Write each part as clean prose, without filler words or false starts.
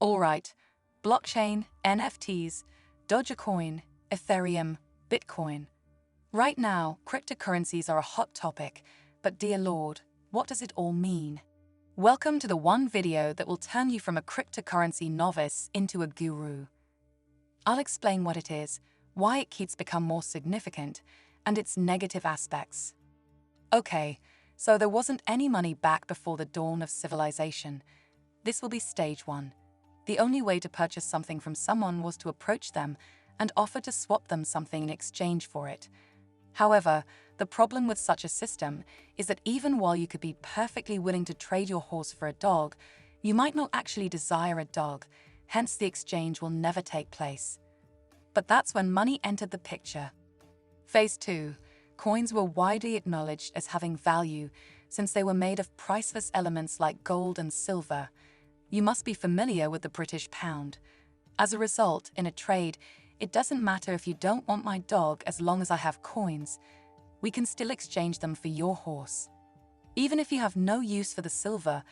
Alright, blockchain, NFTs, Dogecoin, Ethereum, Bitcoin. Right now, cryptocurrencies are a hot topic, but dear Lord, what does it all mean? Welcome to the one video that will turn you from a cryptocurrency novice into a guru. I'll explain what it is, why it keeps becoming more significant, and its negative aspects. Okay, so there wasn't any money back before the dawn of civilization. This will be stage one. The only way to purchase something from someone was to approach them and offer to swap them something in exchange for it. However, the problem with such a system is that even while you could be perfectly willing to trade your horse for a dog, you might not actually desire a dog, hence the exchange will never take place. But that's when money entered the picture. Phase 2. Coins were widely acknowledged as having value since they were made of priceless elements like gold and silver. You must be familiar with the British pound. As a result, in a trade, it doesn't matter if you don't want my dog as long as I have coins. We can still exchange them for your horse. Even if you have no use for the silver,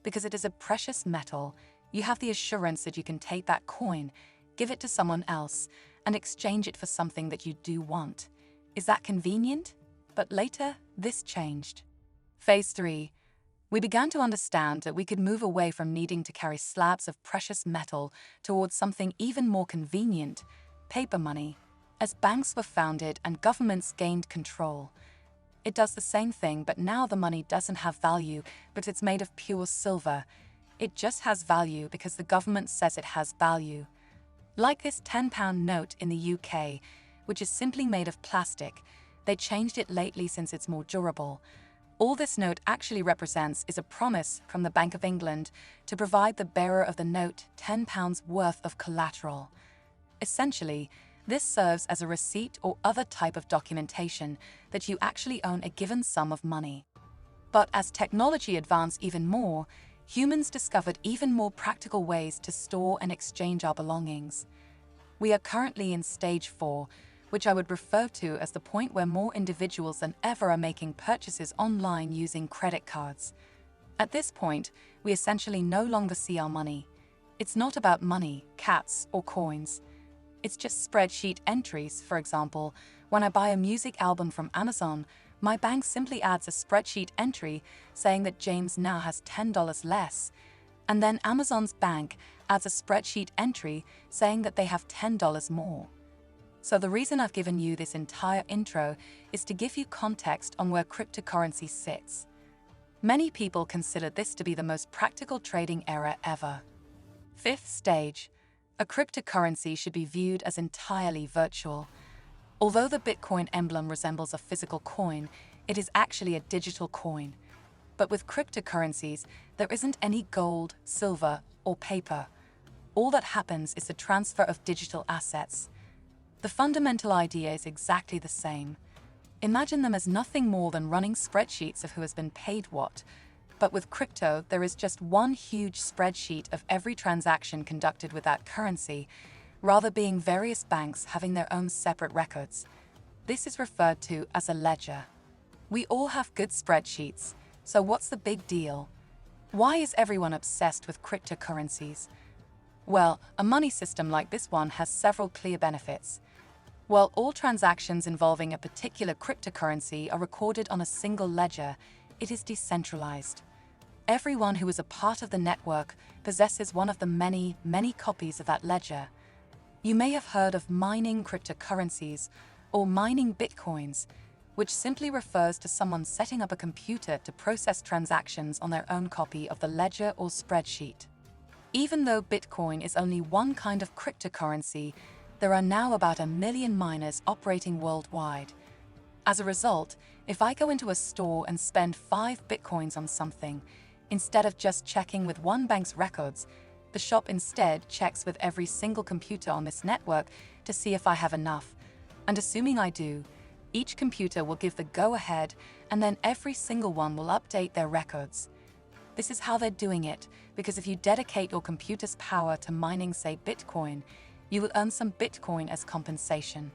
because it is a precious metal, you have the assurance that you can take that coin, give it to someone else, and exchange it for something that you do want. Is that convenient? But later, this changed. Phase 3. We began to understand that we could move away from needing to carry slabs of precious metal towards something even more convenient, paper money, as banks were founded and governments gained control. It does the same thing, but now the money doesn't have value, but it's made of pure silver. It just has value because the government says it has value. Like this £10 note in the UK, which is simply made of plastic. They changed it lately since it's more durable. All this note actually represents is a promise from the Bank of England to provide the bearer of the note £10 worth of collateral. Essentially, this serves as a receipt or other type of documentation that you actually own a given sum of money. But as technology advanced even more, humans discovered even more practical ways to store and exchange our belongings. We are currently in stage 4, which I would refer to as the point where more individuals than ever are making purchases online using credit cards. At this point, we essentially no longer see our money. It's not about money, cats, or coins. It's just spreadsheet entries. For example, when I buy a music album from Amazon, my bank simply adds a spreadsheet entry saying that James now has $10 less, and then Amazon's bank adds a spreadsheet entry saying that they have $10 more. So the reason I've given you this entire intro is to give you context on where cryptocurrency sits. Many people consider this to be the most practical trading era ever. Fifth stage. A cryptocurrency should be viewed as entirely virtual. Although the Bitcoin emblem resembles a physical coin, it is actually a digital coin. But with cryptocurrencies, there isn't any gold, silver, or paper. All that happens is the transfer of digital assets. The fundamental idea is exactly the same. Imagine them as nothing more than running spreadsheets of who has been paid what. But with crypto, there is just one huge spreadsheet of every transaction conducted with that currency, rather being various banks having their own separate records. This is referred to as a ledger. We all have good spreadsheets, so what's the big deal? Why is everyone obsessed with cryptocurrencies? Well, a money system like this one has several clear benefits. While all transactions involving a particular cryptocurrency are recorded on a single ledger, it is decentralized. Everyone who is a part of the network possesses one of the many, many copies of that ledger. You may have heard of mining cryptocurrencies or mining bitcoins, which simply refers to someone setting up a computer to process transactions on their own copy of the ledger or spreadsheet. Even though Bitcoin is only one kind of cryptocurrency, there are now about 1 million miners operating worldwide. As a result, if I go into a store and spend 5 Bitcoins on something, instead of just checking with one bank's records, the shop instead checks with every single computer on this network to see if I have enough. And assuming I do, each computer will give the go-ahead, and then every single one will update their records. This is how they're doing it, because if you dedicate your computer's power to mining, say, Bitcoin, you will earn some Bitcoin as compensation.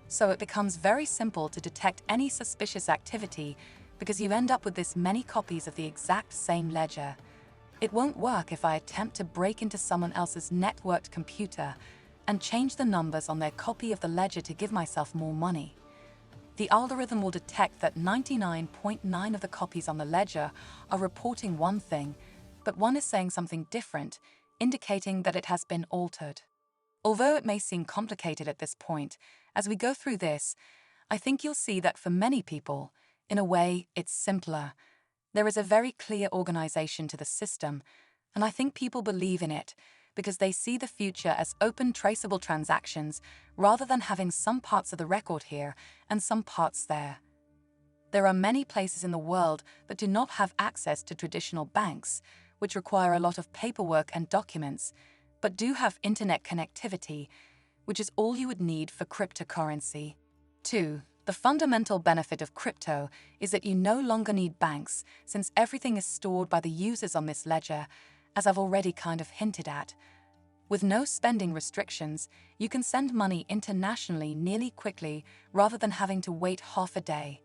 So it becomes very simple to detect any suspicious activity because you end up with this many copies of the exact same ledger. It won't work if I attempt to break into someone else's networked computer and change the numbers on their copy of the ledger to give myself more money. The algorithm will detect that 99.9% of the copies on the ledger are reporting one thing, but one is saying something different, indicating that it has been altered. Although it may seem complicated at this point, as we go through this, I think you'll see that for many people, in a way, it's simpler. There is a very clear organization to the system, and I think people believe in it because they see the future as open, traceable transactions rather than having some parts of the record here and some parts there. There are many places in the world that do not have access to traditional banks, which require a lot of paperwork and documents, but do have internet connectivity, which is all you would need for cryptocurrency. 2. The fundamental benefit of crypto is that you no longer need banks, since everything is stored by the users on this ledger, as I've already kind of hinted at. With no spending restrictions, you can send money internationally nearly quickly rather than having to wait half a day.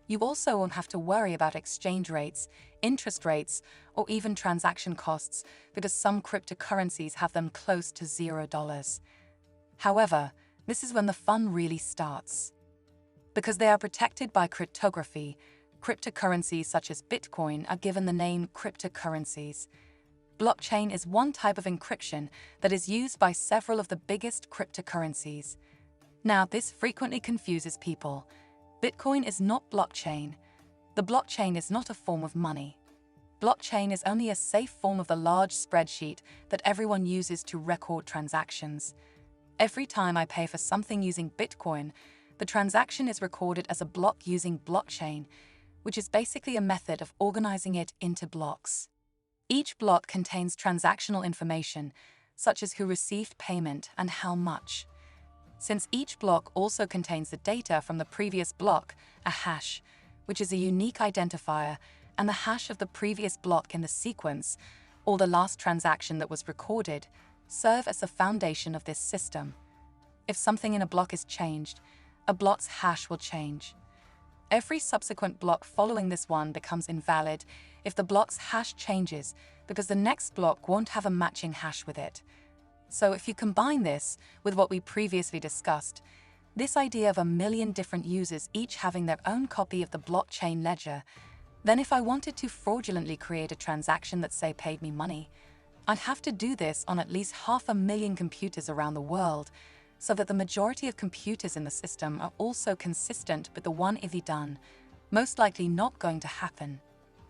You also won't have to worry about exchange rates, interest rates, or even transaction costs, because some cryptocurrencies have them close to $0. However, this is when the fun really starts. Because they are protected by cryptography, cryptocurrencies such as Bitcoin are given the name cryptocurrencies. Blockchain is one type of encryption that is used by several of the biggest cryptocurrencies. Now, this frequently confuses people. Bitcoin is not blockchain. The blockchain is not a form of money. Blockchain is only a safe form of the large spreadsheet that everyone uses to record transactions. Every time I pay for something using Bitcoin, the transaction is recorded as a block using blockchain, which is basically a method of organizing it into blocks. Each block contains transactional information, such as who received payment and how much. Since each block also contains the data from the previous block, a hash, which is a unique identifier, and the hash of the previous block in the sequence, or the last transaction that was recorded, serve as the foundation of this system. If something in a block is changed, a block's hash will change. Every subsequent block following this one becomes invalid if the block's hash changes, because the next block won't have a matching hash with it. So if you combine this with what we previously discussed, this idea of a million different users each having their own copy of the blockchain ledger, then if I wanted to fraudulently create a transaction that, say, paid me money, I'd have to do this on at least 500,000 computers around the world, so that the majority of computers in the system are also consistent with the one if done, most likely not going to happen.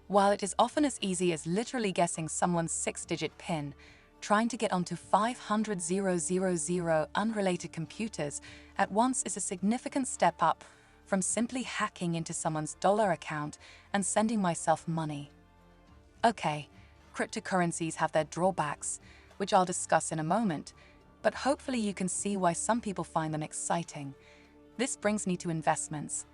While it is often as easy as literally guessing someone's 6-digit PIN, trying to get onto 500,000 unrelated computers at once is a significant step up from simply hacking into someone's dollar account and sending myself money. Okay, cryptocurrencies have their drawbacks, which I'll discuss in a moment, but hopefully you can see why some people find them exciting. This brings me to investments.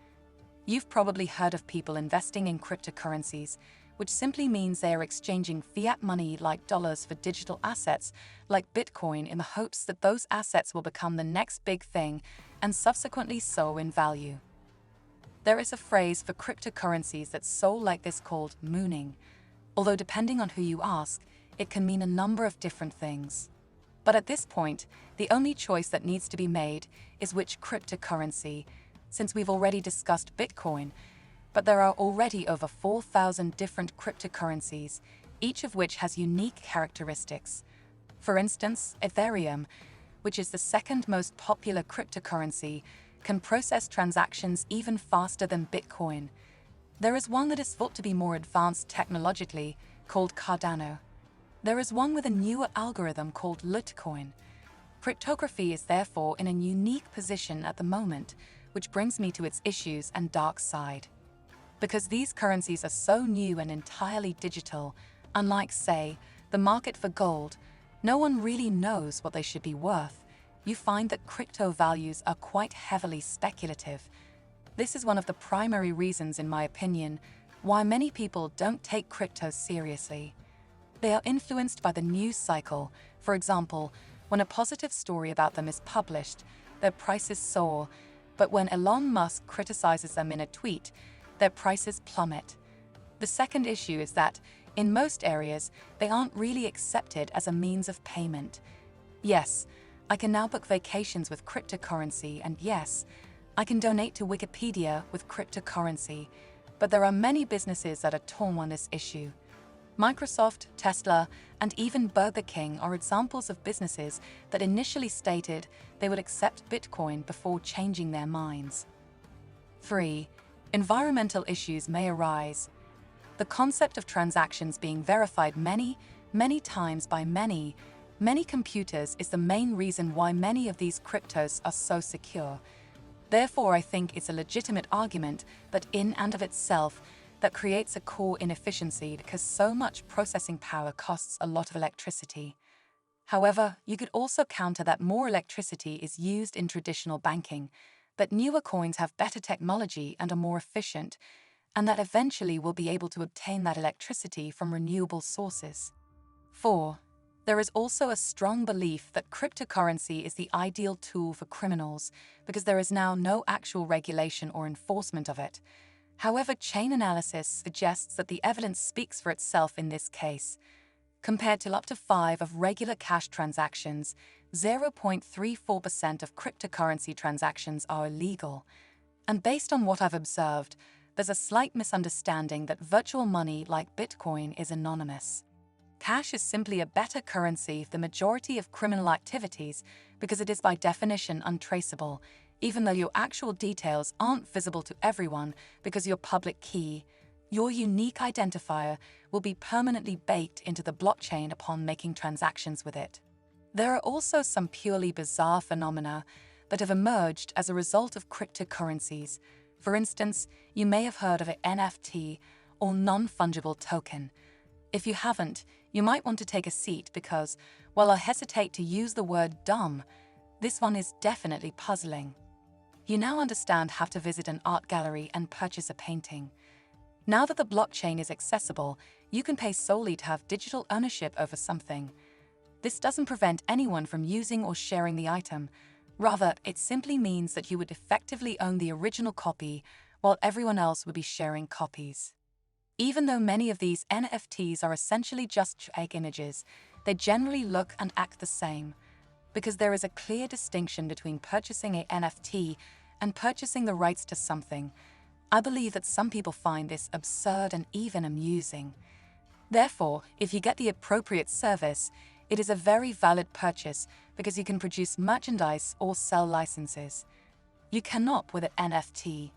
You've probably heard of people investing in cryptocurrencies, which simply means they are exchanging fiat money like dollars for digital assets like Bitcoin in the hopes that those assets will become the next big thing and subsequently soar in value. There is a phrase for cryptocurrencies that's sold like this called mooning, although depending on who you ask, it can mean a number of different things. But at this point, the only choice that needs to be made is which cryptocurrency, since we've already discussed Bitcoin, but there are already over 4,000 different cryptocurrencies, each of which has unique characteristics. For instance, Ethereum, which is the second most popular cryptocurrency, can process transactions even faster than Bitcoin. There is one that is thought to be more advanced technologically, called Cardano. There is one with a newer algorithm called Litecoin. Cryptography is therefore in a unique position at the moment, which brings me to its issues and dark side. Because these currencies are so new and entirely digital, unlike, say, the market for gold, no one really knows what they should be worth. You find that crypto values are quite heavily speculative. This is one of the primary reasons, in my opinion, why many people don't take crypto seriously. They are influenced by the news cycle. For example, when a positive story about them is published, their prices soar, but when Elon Musk criticizes them in a tweet, their prices plummet. The second issue is that, In most areas, they aren't really accepted as a means of payment. Yes, I can now book vacations with cryptocurrency, and yes, I can donate to Wikipedia with cryptocurrency, but there are many businesses that are torn on this issue. Microsoft, Tesla, and even Burger King are examples of businesses that initially stated they would accept Bitcoin before changing their minds. 3. Environmental issues may arise. The concept of transactions being verified many times by many computers is the main reason why many of these cryptos are so secure. Therefore, I think it's a legitimate argument that in and of itself that creates a core inefficiency because so much processing power costs a lot of electricity. However, you could also counter that more electricity is used in traditional banking, that newer coins have better technology and are more efficient, and that eventually we'll be able to obtain that electricity from renewable sources. 4. There is also a strong belief that cryptocurrency is the ideal tool for criminals because there is now no actual regulation or enforcement of it. However, chain analysis suggests that the evidence speaks for itself in this case. Compared to up to 5 of regular cash transactions, 0.34% of cryptocurrency transactions are illegal. And based on what I've observed, there's a slight misunderstanding that virtual money like Bitcoin is anonymous. Cash is simply a better currency for the majority of criminal activities because it is by definition untraceable, even though your actual details aren't visible to everyone because your public key, your unique identifier, will be permanently baked into the blockchain upon making transactions with it. There are also some purely bizarre phenomena that have emerged as a result of cryptocurrencies. For instance, you may have heard of an NFT, or non-fungible token. If you haven't, you might want to take a seat because, while I hesitate to use the word dumb, this one is definitely puzzling. You now understand how to visit an art gallery and purchase a painting. Now that the blockchain is accessible, you can pay solely to have digital ownership over something. This doesn't prevent anyone from using or sharing the item. Rather, it simply means that you would effectively own the original copy, while everyone else would be sharing copies. Even though many of these NFTs are essentially just JPEG images, they generally look and act the same, because there is a clear distinction between purchasing an NFT and purchasing the rights to something. I believe that some people find this absurd and even amusing. Therefore, if you get the appropriate service, it is a very valid purchase because you can produce merchandise or sell licenses. You cannot with an NFT.